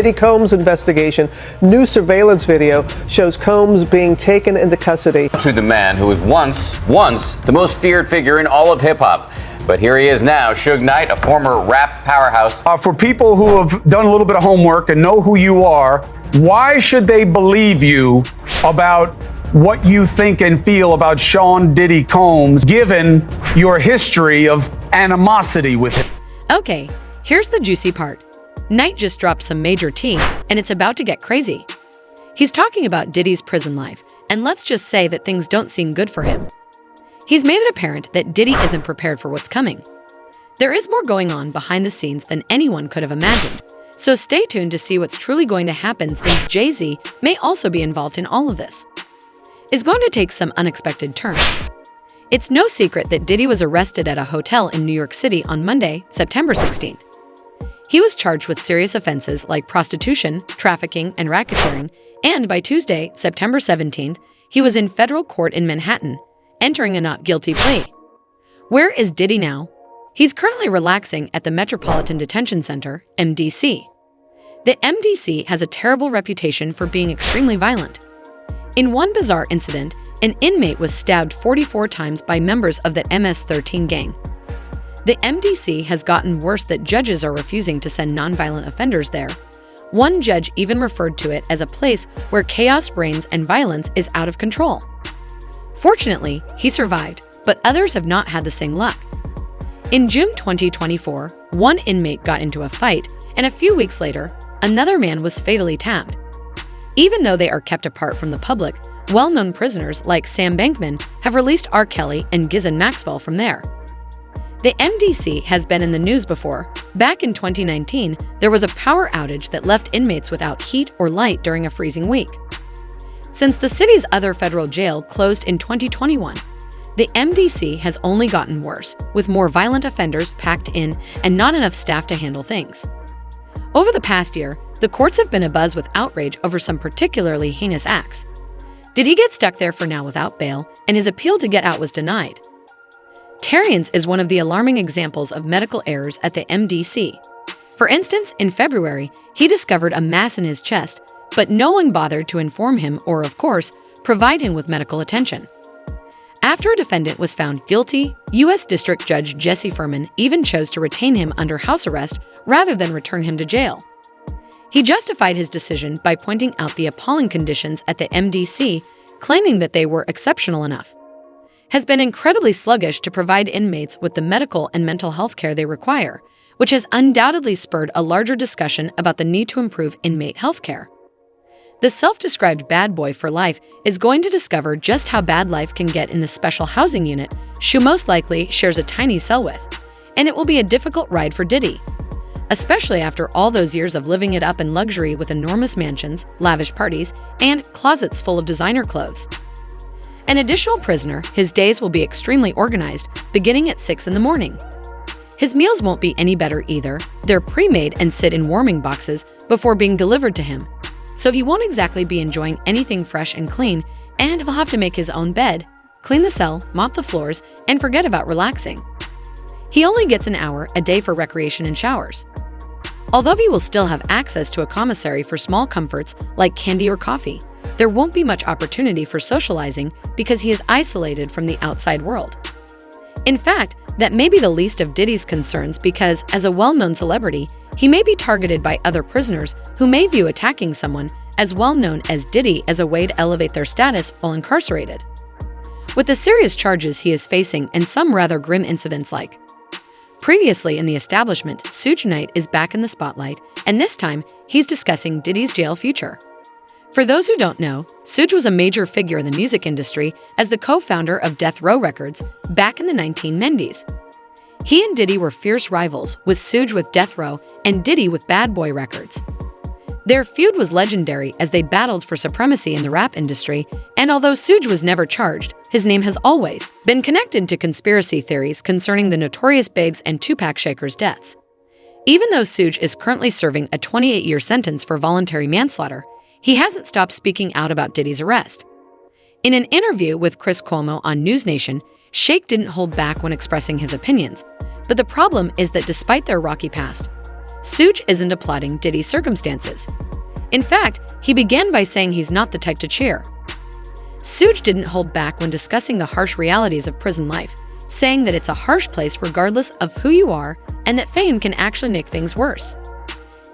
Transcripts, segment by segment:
Diddy Combs investigation. New surveillance video shows Combs being taken into custody. To the man who was once the most feared figure in all of hip-hop. But here he is now, Suge Knight, a former rap powerhouse. For people who have done a little bit of homework and know who you are, why should they believe you about what you think and feel about Sean Diddy Combs, given your history of animosity with him? Okay, here's the juicy part. Knight just dropped some major tea, and it's about to get crazy. He's talking about Diddy's prison life, and let's just say that things don't seem good for him. He's made it apparent that Diddy isn't prepared for what's coming. There is more going on behind the scenes than anyone could have imagined, so stay tuned to see what's truly going to happen, since Jay-Z may also be involved in all of this. It's going to take some unexpected turns. It's no secret that Diddy was arrested at a hotel in New York City on Monday, September 16th. He was charged with serious offenses like prostitution, trafficking, and racketeering, and by Tuesday, September 17th, he was in federal court in Manhattan, entering a not guilty plea. Where is Diddy now? He's currently relaxing at the Metropolitan Detention Center, MDC. The MDC has a terrible reputation for being extremely violent. In one bizarre incident, an inmate was stabbed 44 times by members of the MS-13 gang. The MDC has gotten worse that judges are refusing to send nonviolent offenders there. One judge even referred to it as a place where chaos reigns and violence is out of control. Fortunately, he survived, but others have not had the same luck. In June 2024, one inmate got into a fight, and a few weeks later, another man was fatally stabbed. Even though they are kept apart from the public, well-known prisoners like Sam Bankman have released R. Kelly and Ghislaine Maxwell from there. The MDC has been in the news before. Back in 2019, there was a power outage that left inmates without heat or light during a freezing week. Since the city's other federal jail closed in 2021, the MDC has only gotten worse, with more violent offenders packed in and not enough staff to handle things. Over the past year, the courts have been abuzz with outrage over some particularly heinous acts. Did he get stuck there for now without bail, and his appeal to get out was denied? Terriens is one of the alarming examples of medical errors at the MDC. For instance, in February, he discovered a mass in his chest, but no one bothered to inform him or, of course, provide him with medical attention. After a defendant was found guilty, U.S. District Judge Jesse Furman even chose to retain him under house arrest rather than return him to jail. He justified his decision by pointing out the appalling conditions at the MDC, claiming that they were exceptional enough. Has been incredibly sluggish to provide inmates with the medical and mental health care they require, which has undoubtedly spurred a larger discussion about the need to improve inmate health care. The self-described bad boy for life is going to discover just how bad life can get in the special housing unit Shu most likely shares a tiny cell with, and it will be a difficult ride for Diddy, especially after all those years of living it up in luxury with enormous mansions, lavish parties, and closets full of designer clothes. An additional prisoner, his days will be extremely organized, beginning at 6 in the morning. His meals won't be any better either. They're pre-made and sit in warming boxes before being delivered to him. So he won't exactly be enjoying anything fresh and clean, and he'll have to make his own bed, clean the cell, mop the floors, and forget about relaxing. He only gets an hour a day for recreation and showers. Although he will still have access to a commissary for small comforts like candy or coffee, there won't be much opportunity for socializing because he is isolated from the outside world. In fact, that may be the least of Diddy's concerns because, as a well-known celebrity, he may be targeted by other prisoners who may view attacking someone as well-known as Diddy as a way to elevate their status while incarcerated. With the serious charges he is facing and some rather grim incidents like previously in the establishment, Suge Knight is back in the spotlight, and this time, he's discussing Diddy's jail future. For those who don't know, Suge was a major figure in the music industry as the co-founder of Death Row Records back in the 1990s. He and Diddy were fierce rivals, with Suge with Death Row and Diddy with Bad Boy Records. Their feud was legendary as they battled for supremacy in the rap industry, and although Suge was never charged, his name has always been connected to conspiracy theories concerning the Notorious Big's and Tupac Shakur's deaths. Even though Suge is currently serving a 28-year sentence for voluntary manslaughter, he hasn't stopped speaking out about Diddy's arrest. In an interview with Chris Cuomo on News Nation, Shake didn't hold back when expressing his opinions, but the problem is that despite their rocky past, Suge isn't applauding Diddy's circumstances. In fact, he began by saying he's not the type to cheer. Suge didn't hold back when discussing the harsh realities of prison life, saying that it's a harsh place regardless of who you are and that fame can actually make things worse.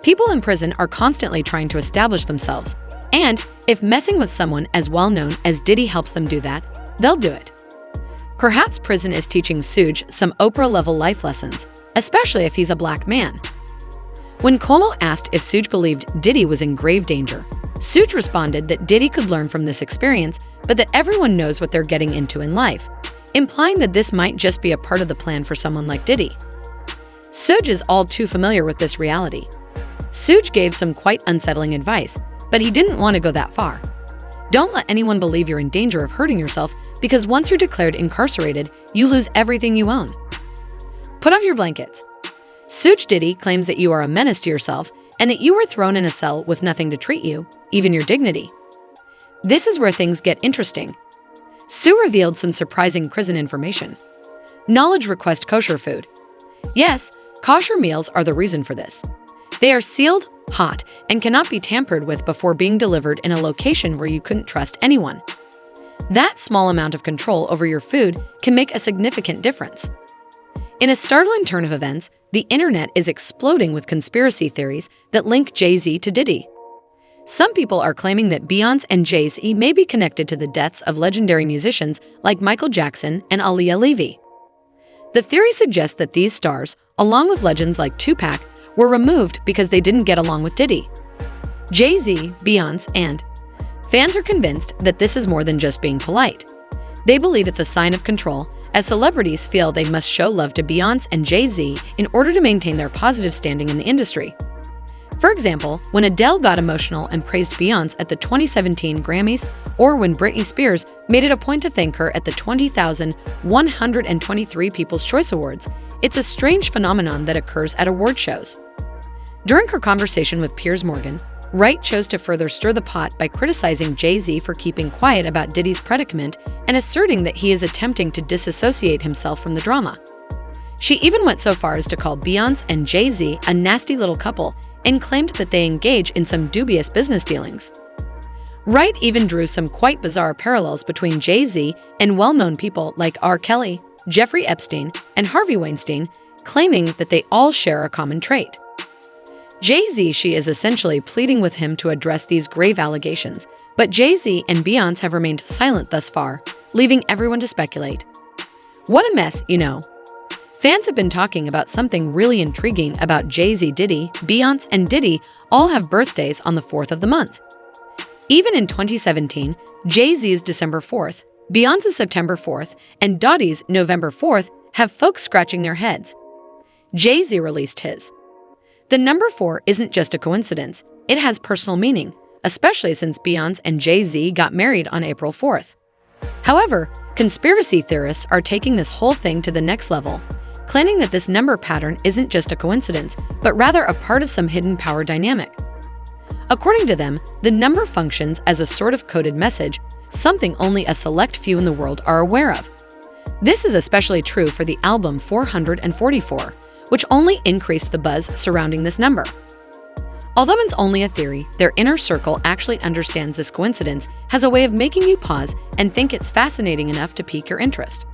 People in prison are constantly trying to establish themselves, and if messing with someone as well-known as Diddy helps them do that, they'll do it. Perhaps prison is teaching Suge some Oprah-level life lessons, especially if he's a black man. When Cuomo asked if Suge believed Diddy was in grave danger, Suge responded that Diddy could learn from this experience, but that everyone knows what they're getting into in life, implying that this might just be a part of the plan for someone like Diddy. Suge is all too familiar with this reality. Suge gave some quite unsettling advice, but he didn't want to go that far. Don't let anyone believe you're in danger of hurting yourself, because once you're declared incarcerated, you lose everything you own. Put on your blankets. Suge Diddy claims that you are a menace to yourself and that you were thrown in a cell with nothing to treat you, even your dignity. This is where things get interesting. Sue revealed some surprising prison information. Knowledge request kosher food. Yes, kosher meals are the reason for this. They are sealed, hot, and cannot be tampered with before being delivered in a location where you couldn't trust anyone. That small amount of control over your food can make a significant difference. In a startling turn of events, the internet is exploding with conspiracy theories that link Jay-Z to Diddy. Some people are claiming that Beyonce and Jay-Z may be connected to the deaths of legendary musicians like Michael Jackson and Aaliyah Levy. The theory suggests that these stars, along with legends like Tupac, were removed because they didn't get along with Diddy. Jay-Z, Beyonce, and fans are convinced that this is more than just being polite. They believe it's a sign of control, as celebrities feel they must show love to Beyonce and Jay-Z in order to maintain their positive standing in the industry. For example, when Adele got emotional and praised Beyonce at the 2017 Grammys, or when Britney Spears made it a point to thank her at the 20,123 People's Choice Awards, it's a strange phenomenon that occurs at award shows. During her conversation with Piers Morgan, Wright chose to further stir the pot by criticizing Jay-Z for keeping quiet about Diddy's predicament and asserting that he is attempting to disassociate himself from the drama. She even went so far as to call Beyonce and Jay-Z a nasty little couple and claimed that they engage in some dubious business dealings. Wright even drew some quite bizarre parallels between Jay-Z and well-known people like R. Kelly, Jeffrey Epstein, and Harvey Weinstein, claiming that they all share a common trait. Jay-Z, she is essentially pleading with him to address these grave allegations, but Jay-Z and Beyonce have remained silent thus far, leaving everyone to speculate. What a mess, you know. Fans have been talking about something really intriguing about Jay-Z, Diddy, Beyonce, and Diddy all have birthdays on the 4th of the month. Even in 2017, Jay-Z's December 4th, Beyonce's September 4th, and Dotty's November 4th have folks scratching their heads. Jay-Z released his. The number 4 isn't just a coincidence, it has personal meaning, especially since Beyonce and Jay-Z got married on April 4th. However, conspiracy theorists are taking this whole thing to the next level, claiming that this number pattern isn't just a coincidence, but rather a part of some hidden power dynamic. According to them, the number functions as a sort of coded message, something only a select few in the world are aware of. This is especially true for the album 444, which only increased the buzz surrounding this number. Although it's only a theory, their inner circle actually understands this coincidence has a way of making you pause and think it's fascinating enough to pique your interest.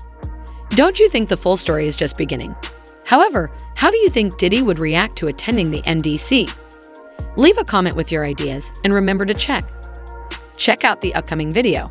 Don't you think the full story is just beginning? However, how do you think Diddy would react to attending the NDC? Leave a comment with your ideas and remember to check out the upcoming video.